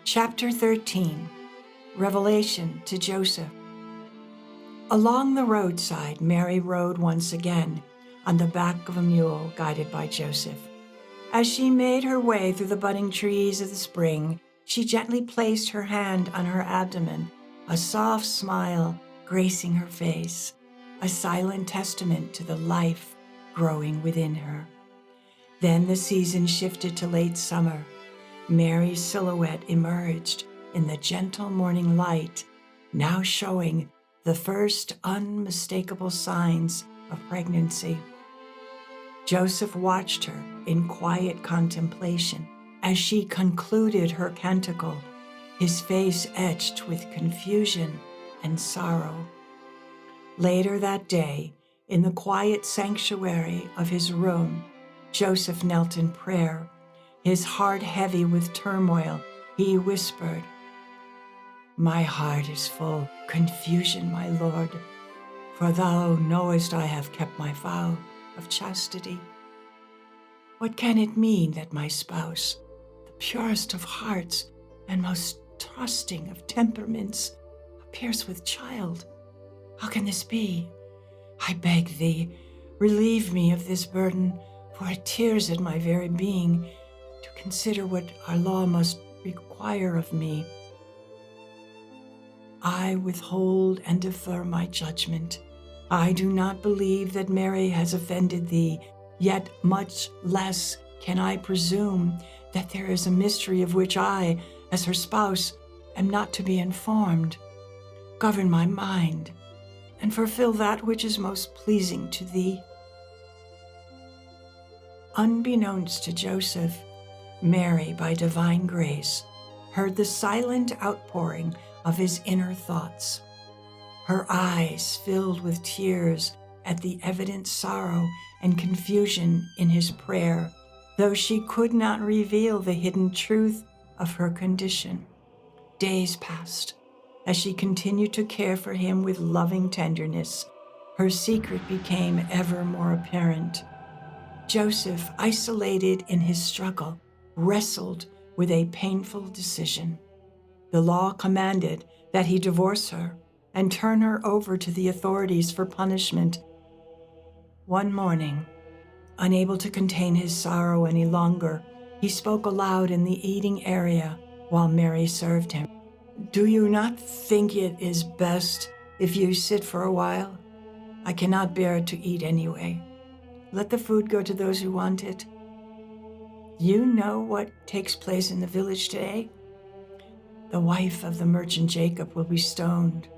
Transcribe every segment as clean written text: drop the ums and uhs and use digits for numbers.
Chapter 13. Revelation to Joseph. Along the roadside, Mary rode once again on the back of a mule guided by Joseph. As she made her way through the budding trees of the spring, she gently placed her hand on her abdomen, a soft smile gracing her face, a silent testament to the life growing within her. Then the season shifted to late summer. Mary's silhouette emerged in the gentle morning light, now showing the first unmistakable signs of pregnancy. Joseph watched her in quiet contemplation as she concluded her canticle, his face etched with confusion and sorrow. Later that day, in the quiet sanctuary of his room, Joseph knelt in prayer. His heart heavy with turmoil, he whispered, "My heart is full confusion, my Lord, for thou knowest I have kept my vow of chastity. What can it mean that my spouse, the purest of hearts and most trusting of temperaments, appears with child? How can this be? I beg thee, relieve me of this burden, for it tears at my very being to consider what our law must require of me. I withhold and defer my judgment. I do not believe that Mary has offended thee, yet much less can I presume that there is a mystery of which I, as her spouse, am not to be informed. Govern my mind, and fulfill that which is most pleasing to thee." Unbeknownst to Joseph, Mary, by divine grace, heard the silent outpouring of his inner thoughts. Her eyes filled with tears at the evident sorrow and confusion in his prayer, though she could not reveal the hidden truth of her condition. Days passed. As she continued to care for him with loving tenderness, her secret became ever more apparent. Joseph, isolated in his struggle, wrestled with a painful decision. The law commanded that he divorce her and turn her over to the authorities for punishment. One morning, unable to contain his sorrow any longer, he spoke aloud in the eating area while Mary served him. "Do you not think it is best if you sit for a while? I cannot bear to eat anyway. Let the food go to those who want it. You know what takes place in the village today? The wife of the merchant Jacob will be stoned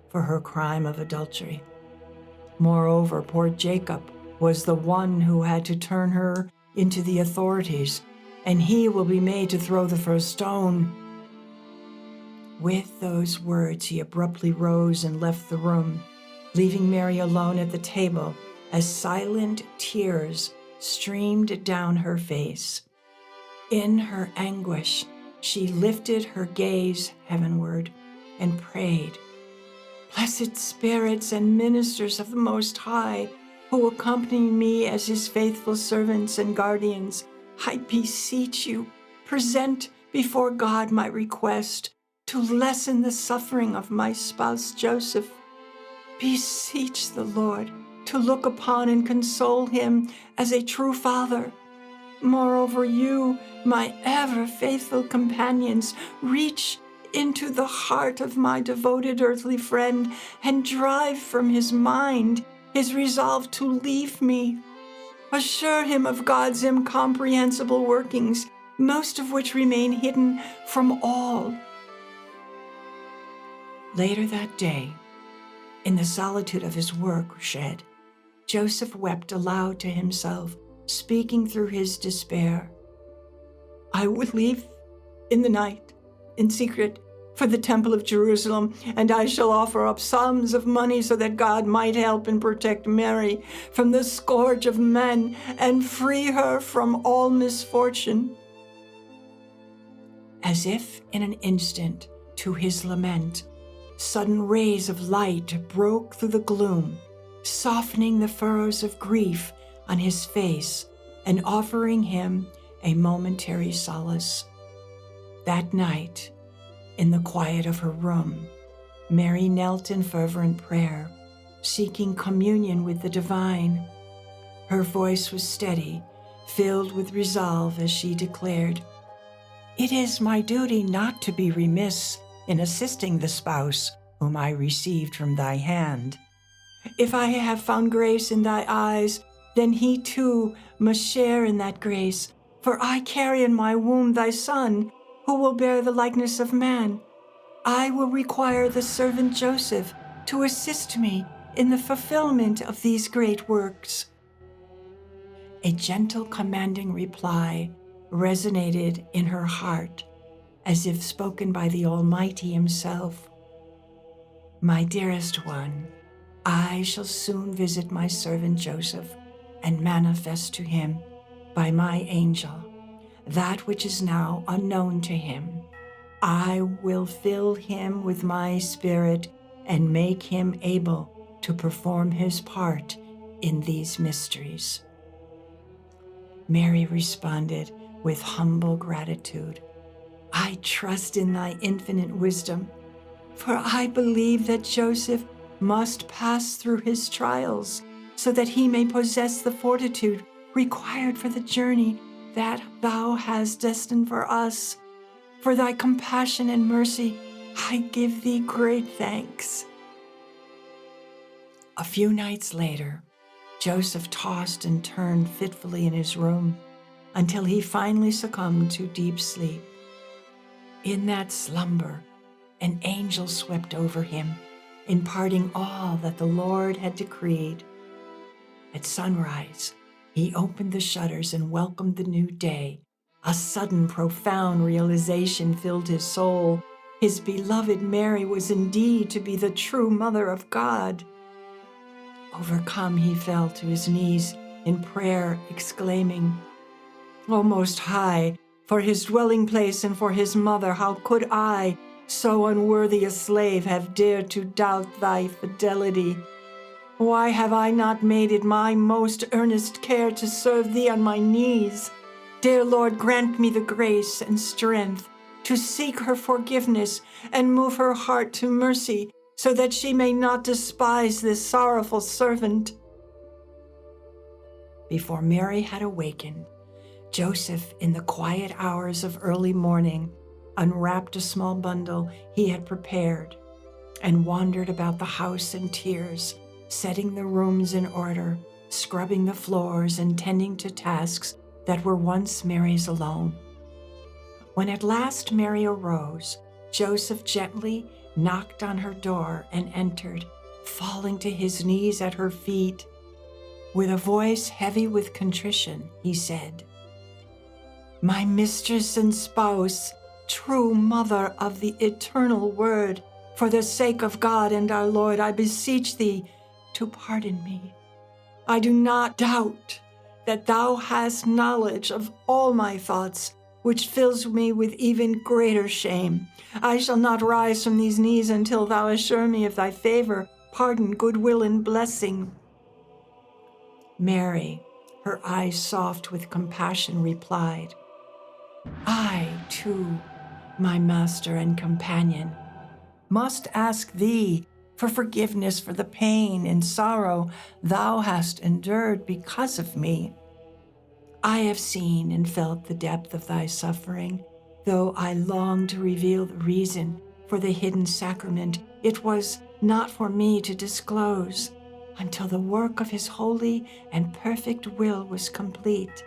for her crime of adultery. Moreover, poor Jacob was the one who had to turn her into the authorities, and he will be made to throw the first stone." With those words, he abruptly rose and left the room, leaving Mary alone at the table as silent tears streamed down her face. In her anguish, she lifted her gaze heavenward and prayed, "Blessed spirits and ministers of the Most High, who accompany me as his faithful servants and guardians, I beseech you, present before God my request to lessen the suffering of my spouse Joseph. Beseech the Lord to look upon and console him as a true father. Moreover, you, my ever faithful companions, reach into the heart of my devoted earthly friend and drive from his mind his resolve to leave me. Assure him of God's incomprehensible workings, most of which remain hidden from all." Later that day, in the solitude of his work shed, Joseph wept aloud to himself, speaking through his despair. "I would leave in the night, in secret, for the temple of Jerusalem, and I shall offer up sums of money so that God might help and protect Mary from the scourge of men and free her from all misfortune." As if in an instant, to his lament, sudden rays of light broke through the gloom, softening the furrows of grief on his face and offering him a momentary solace. That night, In the quiet of her room, Mary knelt in fervent prayer, seeking communion with the divine. Her voice was steady, filled with resolve as she declared, "It is my duty not to be remiss in assisting the spouse whom I received from thy hand. If I have found grace in thy eyes, then he too must share in that grace, for I carry in my womb thy son, who will bear the likeness of man. I will require the servant Joseph to assist me in the fulfillment of these great works." A gentle, commanding reply resonated in her heart, as if spoken by the Almighty Himself. "My dearest one, I shall soon visit my servant Joseph and manifest to him by my angel that which is now unknown to him. I will fill him with my spirit and make him able to perform his part in these mysteries." Mary responded with humble gratitude, "I trust in thy infinite wisdom, for I believe that Joseph must pass through his trials so that he may possess the fortitude required for the journey that thou hast destined for us. For thy compassion and mercy, I give thee great thanks." A few nights later, Joseph tossed and turned fitfully in his room until he finally succumbed to deep sleep. In that slumber, an angel swept over him, imparting all that the Lord had decreed. At sunrise, he opened the shutters and welcomed the new day. A sudden, profound realization filled his soul. His beloved Mary was indeed to be the true Mother of God. Overcome, he fell to his knees in prayer, exclaiming, "O Most High, for his dwelling place and for his mother, how could I, so unworthy a slave, have dared to doubt thy fidelity? Why have I not made it my most earnest care to serve thee on my knees? Dear Lord, grant me the grace and strength to seek her forgiveness and move her heart to mercy, so that she may not despise this sorrowful servant." Before Mary had awakened, Joseph, in the quiet hours of early morning, unwrapped a small bundle he had prepared and wandered about the house in tears, setting the rooms in order, scrubbing the floors, and tending to tasks that were once Mary's alone. When at last Mary arose, Joseph gently knocked on her door and entered, falling to his knees at her feet. With a voice heavy with contrition, he said, "My mistress and spouse, true mother of the eternal Word, for the sake of God and our Lord, I beseech thee to pardon me. I do not doubt that thou hast knowledge of all my thoughts, which fills me with even greater shame. I shall not rise from these knees until thou assure me of thy favor, pardon, goodwill, and blessing." Mary, her eyes soft with compassion, replied, "I, too, my master and companion, must ask thee for forgiveness for the pain and sorrow thou hast endured because of me. I have seen and felt the depth of thy suffering. Though I long to reveal the reason for the hidden sacrament, it was not for me to disclose until the work of his holy and perfect will was complete.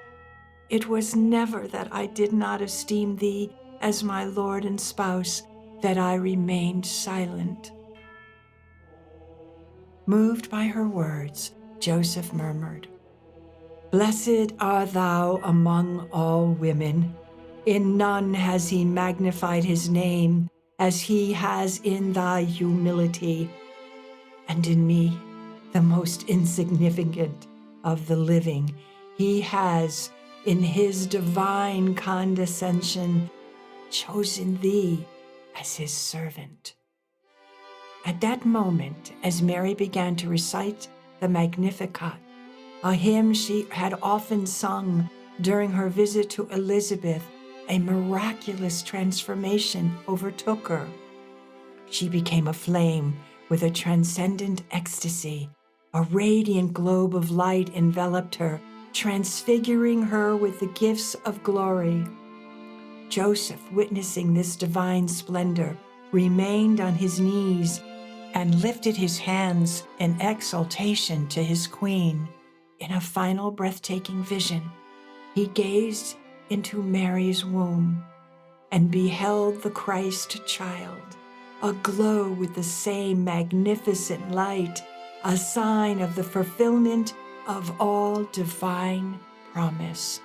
It was never that I did not esteem thee as my Lord and spouse, that I remained silent." Moved by her words, Joseph murmured, "Blessed art thou among all women. In none has he magnified his name as he has in thy humility, and in me, the most insignificant of the living, he has, in his divine condescension, chosen thee as his servant." At that moment, as Mary began to recite the Magnificat, a hymn she had often sung during her visit to Elizabeth, a miraculous transformation overtook her. She became a flame with a transcendent ecstasy. A radiant globe of light enveloped her, transfiguring her with the gifts of glory. Joseph, witnessing this divine splendor, remained on his knees and lifted his hands in exaltation to his queen. In a final breathtaking vision, he gazed into Mary's womb and beheld the Christ child, aglow with the same magnificent light, a sign of the fulfillment of all divine promise.